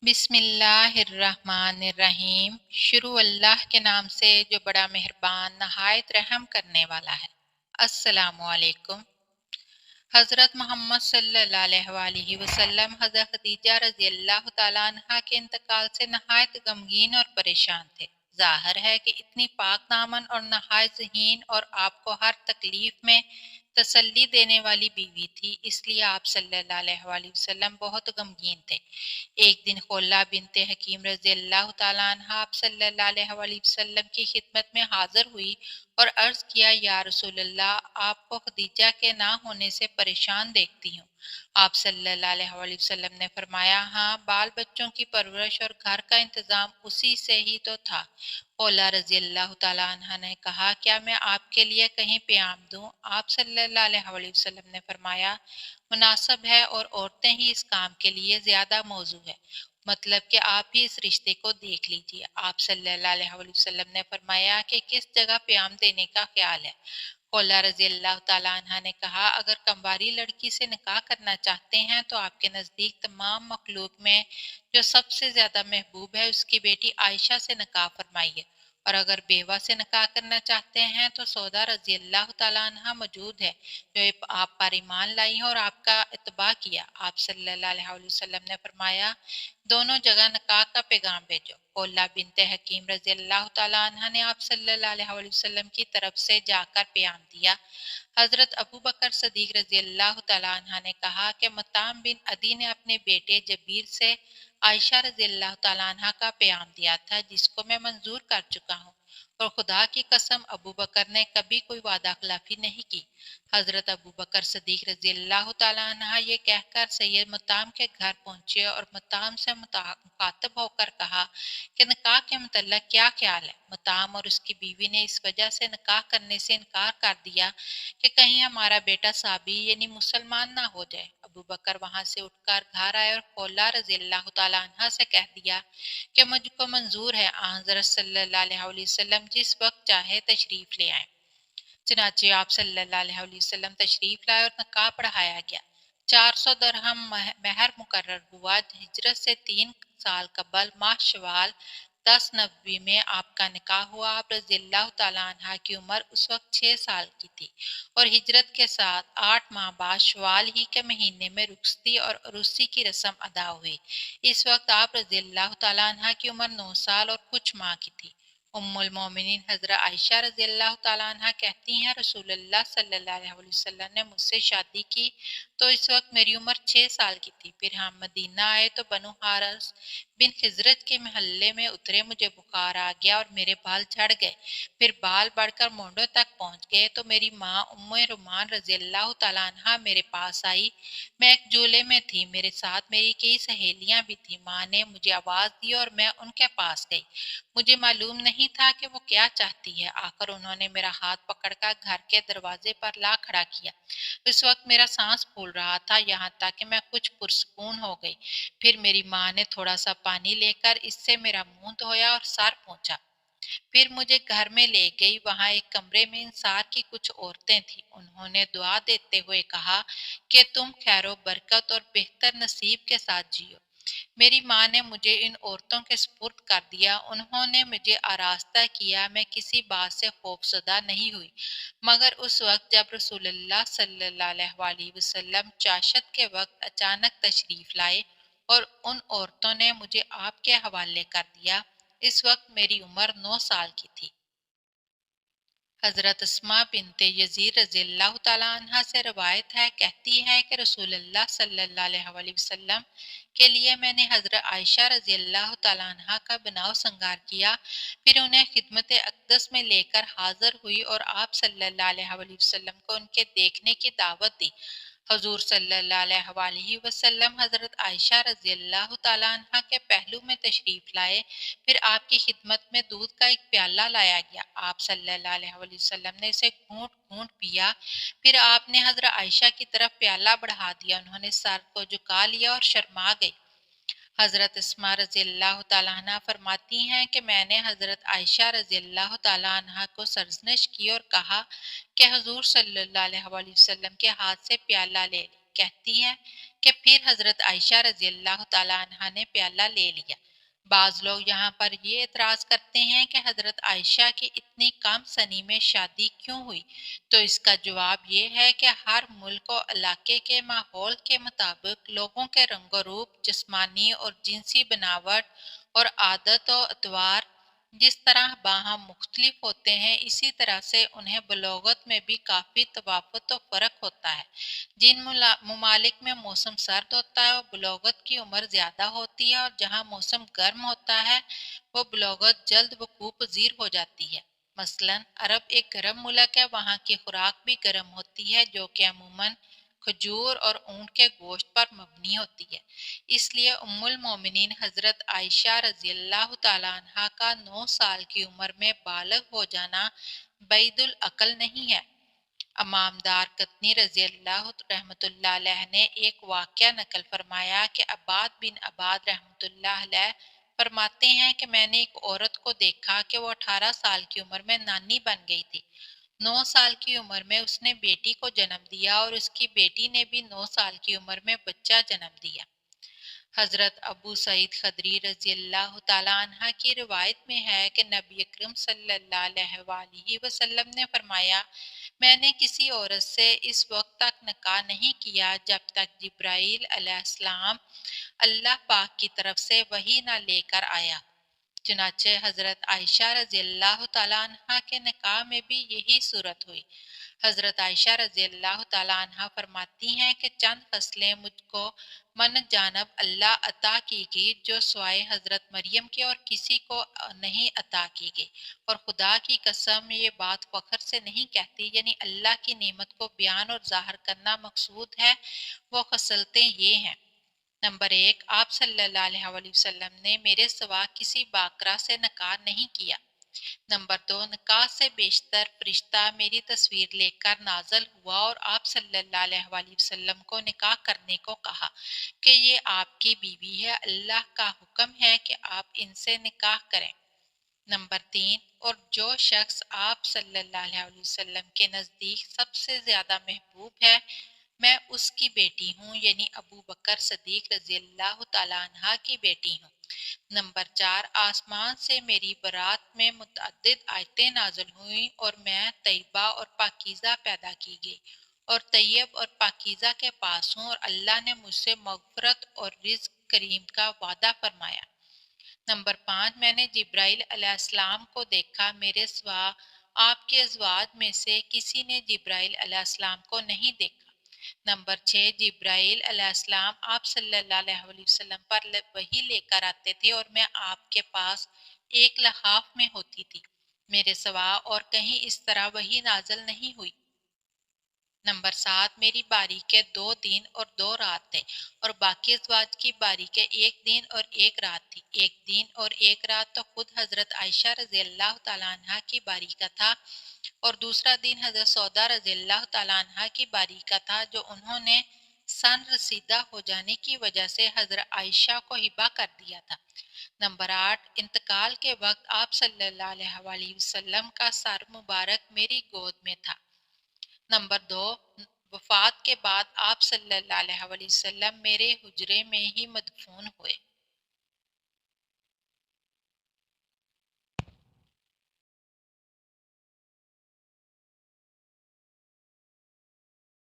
बिस्मिल्लाहिर्रहमानिर्रहीम। शुरू अल्लाह के नाम से जो बड़ा मेहरबान नहायत रहम करने वाला है। अस्सलामु अलैकुम। हज़रत मोहम्मद सल्लल्लाहु अलैहि वसल्लम हज़रत खदीजा रज़ी अल्लाह तआला अन्हा के इंतकाल से नहायत गमगीन और परेशान थे। जाहिर है कि इतनी पाक दामन और नहायत ज़हीन और आपको हर तकलीफ में तसल्ली देने वाली बीवी थी, इसलिए आप सल्लल्लाहु अलैहि वसल्लम बहुत गमगीन थे। एक दिन खुल्ला बिनते हकीम रज़ी अल्लाह तआला अन्हा आप सल्लल्लाहु अलैहि वसल्लम की खिदमत में हाजिर हुई और अर्ज किया, या रसूल अल्लाह, आपको खदीजा के ना होने से परेशान देखती हूँ। आप सल्लल्लाहु अलैहि वसल्लम ने फरमाया, हाँ, बाल बच्चों की परवरिश और घर का इंतजाम उसी से ही तो था। खौला रज़ी अल्लाह तआला अन्हा ने कहा, क्या मैं आपके लिए कहीं प्याम दूं? आप सल्लल्लाहु अलैहि वसल्लम ने फरमाया, मुनासिब है और औरतें ही इस काम के लिए ज्यादा मौजू है, मतलब कि आप ही इस रिश्ते को देख लीजिए। आप सल्लल्लाहु अलैहि वसल्लम ने फरमाया कि किस जगह प्याम देने का ख्याल है? खौला रज़ी अल्लाह तआला अन्हा ने कहा, अगर कंवारी लड़की से निकाह करना चाहते हैं तो आपके नज़दीक तमाम मखलूक में जो सबसे ज्यादा महबूब है उसकी बेटी आयशा से निकाह फरमाइए, और अगर बेवा से निकाह करना चाहते हैं तो सौदा रज़ी अल्लाह तआला अन्हा मौजूद है, जो आप पर ईमान लाई और आपका इत्तबा किया। आप सल्लल्लाहु अलैहि वसल्लम ने फरमाया, दोनों जगह निकाह का पैगाम भेजो। खौला बिनते हकीम रज़ी अल्लाह तआला अन्हा ने आप सल्लल्लाहु अलैहि वसल्लम की तरफ से जाकर प्याम दिया। हजरत अबू बकर सदीक रज़ी अल्लाह तआला अन्हा ने कहा कि मताम बिन अदी ने अपने बेटे जबीर से आयशा रज़ी अल्लाह तआला अन्हा का प्याम दिया था, जिसको मैं मंजूर कर चुका हूँ, और खुदा की कसम अबू बकर ने कभी कोई वादा खिलाफी नहीं की। हजरत अबू बकर सदीक रज़ी अल्लाह तआला अन्हा ये कहकर सैयद मुताम के घर पहुंचे और मुताम से मुखातब होकर कहा कि निकाह के मतलब क्या ख्याल है? मुताम और उसकी बीवी ने इस वजह से निकाह करने से इनकार कर दिया कि कहीं हमारा बेटा साबी यानी मुसलमान ना हो जाए। अबू बकर वहां से उठकर घर आए और खौला रज़ी अल्लाह तआला अन्हा से कह दिया कि मुझको मंजूर है, हज़रत सल्लल्लाहु अलैहि वसल्लम जिस वक्त चाहे तशरीफ ले आए। चुनाचे आप सल्लल्लाहु अलैहि वसल्लम तशरीफ लाए और निकाह पढ़ाया गया। 400 दरहम महर मुकर्रर हुआ। हिजरत से 3 साल कबल माह शवाल 10 नबी में आपका निकाह हुआ। आप रज़ी अल्लाह तआला अन्हा की उम्र उस वक्त 6 साल की थी और हिजरत के साथ 8 माह बाद शवाल ही के महीने में रुखसती और अरूसी की रस्म अदा हुई। इस वक्त आप रज़ी अल्लाह तआला अन्हा की उम्र 9 साल और कुछ माह की थी। उम्मुल मोमिनीन हज़रत आयशा रज़ी अल्लाह तआला अन्हा कहती हैं, रसूलुल्लाह सल्लल्लाहु अलैहि वसल्लम ने मुझसे शादी की तो इस वक्त मेरी उम्र 6 साल की थी। फिर हम मदीना आए तो बनु हारस बिन खिजरत के महल्ले में उतरे। मुझे बुखार आ गया और मेरे बाल झड़ गए, फिर बाल बढ़कर मोंडों तक पहुंच गए तो मेरी माँ उम्मे रुमान रज़ी अल्लाह तआला अन्हा मेरे पास आई। मैं एक झूले में थी, मेरे साथ मेरी कई सहेलियां भी थी। माँ ने मुझे आवाज दी और मैं उनके पास गई। मुझे मालूम नहीं था कि वो क्या चाहती है। आकर उन्होंने मेरा हाथ पकड़कर घर के दरवाजे पर ला खड़ा किया। इस वक्त मेरा सांस फूल रहा था, यहाँ तक कि मैं कुछ पुरसकून हो गई। फिर मेरी माँ ने थोड़ा सा पानी लेकर इससे मेरा मुंह धोया और सर पोंछा। फिर मुझे घर में ले गई। वहां एक कमरे में इंसार की कुछ औरतें थीं। उन्होंने दुआ देते हुए कहा कि तुम खैरो बरकत और बेहतर नसीब के साथ जियो। मेरी माँ ने मुझे इन औरतों के सुपुर्द कर दिया। उन्होंने मुझे आरास्ता किया। मैं किसी बात से खौफजदा नहीं हुई, मगर उस वक्त जब रसूलुल्लाह सल्लल्लाहु अलैहि वसल्लम चाशत के वक्त अचानक तशरीफ लाए और उन औरतों ने मुझे आपके हवाले कर दिया। इस वक्त मेरी उम्र 9 साल की थी। हजरत अस्मा बिनते यजीद रज़ी अल्लाह तआला अन्हा से रवायत है, कहती है कि रसूलुल्लाह सल्लल्लाहु अलैहि वसल्लम के लिए मैंने हजरत आयशा रज़ी अल्लाह तआला अन्हा का बनाव संगार किया। फिर उन्हें खिदमत अक़दस में लेकर हाजिर हुई और आप सल्लल्लाहु अलैहि वसल्लम को उनके देखने की दावत दी। हजूर सल्लल्लाहु अलैहि वसल्लम हजरत आयशा रज़ी अल्लाह तआला अन्हा के पहलू में तशरीफ लाए। फिर आपकी खिदमत में दूध का एक प्याला लाया गया। आप सल्लल्लाहु अलैहि वसल्लम ने इसे घूंट घूंट पिया। फिर आपने हजरत आयशा की तरफ प्याला बढ़ा दिया। उन्होंने सर को झुका लिया और शर्मा गई। हजरत अस्मा रज़ी अल्लाह तआला अन्हा फरमाती हैं कि मैंने हजरत आयशा रज़ी अल्लाह तआला अन्हा को सरजनश की और कहा कि हुजूर सल्लल्लाहु अलैहि वसल्लम के हाथ से प्याला ले लें। कहती हैं کہ پھر حضرت عائشہ رضی اللہ تعالیٰ عنہا نے پیالہ لے لیا۔ بعض لوگ یہاں پر یہ اعتراض کرتے ہیں کہ حضرت عائشہ کی اتنی کم سنی میں شادی کیوں ہوئی، تو اس کا جواب یہ ہے کہ ہر ملک و علاقے کے ماحول کے مطابق لوگوں کے رنگ و روپ، جسمانی اور جنسی بناوٹ اور عادت و اطوار جس طرح باہم مختلف ہوتے ہیں، اسی طرح سے انہیں بلوغت میں بھی کافی تفاوت و فرق ہوتا ہے۔ جن ممالک میں موسم سرد ہوتا ہے وہ بلوغت کی عمر زیادہ ہوتی ہے، اور جہاں موسم گرم ہوتا ہے وہ بلوغت جلد وقوع پذیر ہو جاتی ہے۔ مثلا عرب ایک گرم ملک ہے، وہاں کی خوراک بھی گرم ہوتی ہے جو کہ عموماً کھجور اور اونٹ کے گوشت پر مبنی ہوتی ہے۔ اس لیے ام المومنین حضرت عائشہ رضی اللہ تعالیٰ عنہا کا 9 سال کی عمر میں بالغ ہو جانا بعید العقل نہیں ہے۔ امام دار قطنی رضی اللہ رحمۃ اللہ علیہ نے ایک واقعہ نقل فرمایا کہ عباد بن عباد رحمۃ اللہ علیہ فرماتے ہیں کہ میں نے ایک عورت کو دیکھا کہ وہ 18 سال کی عمر میں نانی بن گئی تھی۔ 9 سال کی عمر میں اس نے بیٹی کو جنم دیا اور اس کی بیٹی نے بھی 9 سال کی عمر میں بچہ جنم دیا۔ حضرت ابو سعید خدری رضی اللہ تعالیٰ عنہ کی روایت میں ہے کہ نبی اکرم صلی اللہ علیہ وآلہ وسلم نے فرمایا، میں نے کسی عورت سے اس وقت تک نکاح نہیں کیا جب تک جبرائیل علیہ السلام اللہ پاک کی طرف سے وحی نہ لے کر آیا۔ چنانچہ حضرت عائشہ رضی اللہ تعالیٰ عنہ کے نکاح میں بھی یہی صورت ہوئی۔ حضرت عائشہ رضی اللہ تعالیٰ عنہ فرماتی ہیں کہ چند خصلیں مجھ کو من جانب اللہ عطا کی گئی جو سوائے حضرت مریم کے اور کسی کو نہیں عطا کی گئی، اور خدا کی قسم یہ بات فخر سے نہیں کہتی، یعنی اللہ کی نعمت کو بیان اور ظاہر کرنا مقصود ہے۔ وہ خصلتیں یہ ہیں: نمبر 1، آپ صلی اللہ علیہ وآلہ وسلم نے میرے سوا کسی باقرہ سے نکاح نہیں کیا۔ نمبر 2، نکاح سے بیشتر فرشتہ میری تصویر لے کر نازل ہوا اور آپ صلی اللہ علیہ وآلہ وسلم کو نکاح کرنے کو کہا کہ یہ آپ کی بیوی ہے، اللہ کا حکم ہے کہ آپ ان سے نکاح کریں۔ نمبر 3، اور جو شخص آپ صلی اللہ علیہ وسلم کے نزدیک سب سے زیادہ محبوب ہے میں اس کی بیٹی ہوں، یعنی ابو بکر صدیق رضی اللہ تعالیٰ عنہ کی بیٹی ہوں۔ نمبر 4، آسمان سے میری برات میں متعدد آیتیں نازل ہوئیں اور میں طیبہ اور پاکیزہ پیدا کی گئی اور طیب اور پاکیزہ کے پاس ہوں، اور اللہ نے مجھ سے مغفرت اور رزق کریم کا وعدہ فرمایا۔ نمبر 5، میں نے جبرائیل علیہ السلام کو دیکھا، میرے سوا آپ کے ازواج میں سے کسی نے جبرائیل علیہ السلام کو نہیں دیکھا۔ نمبر 6، جبرائیل علیہ السلام آپ صلی اللہ علیہ وآلہ وسلم پر وحی لے کر آتے تھے اور میں آپ کے پاس ایک لحاف میں ہوتی تھی، میرے سوا اور کہیں اس طرح وحی نازل نہیں ہوئی۔ نمبر 7، میری باری کے 2 دن اور 2 رات تھے اور باقی ازواج کی باری کے 1 دن اور 1 رات تھی۔ 1 دن اور 1 رات تو خود حضرت عائشہ رضی اللہ تعالیٰ عنہ کی باری کا تھا، اور دوسرا دن حضرت سودا رضی اللہ تعالیٰ عنہ کی باری کا تھا جو انہوں نے سن رسیدہ ہو جانے کی وجہ سے حضرت عائشہ کو ہبہ کر دیا تھا۔ نمبر 8، انتقال کے وقت آپ صلی اللہ علیہ وآلہ وسلم کا سر مبارک میری گود میں تھا۔ نمبر 2، وفات کے بعد آپ صلی اللہ علیہ وآلہ وسلم میرے حجرے میں ہی مدفون ہوئے۔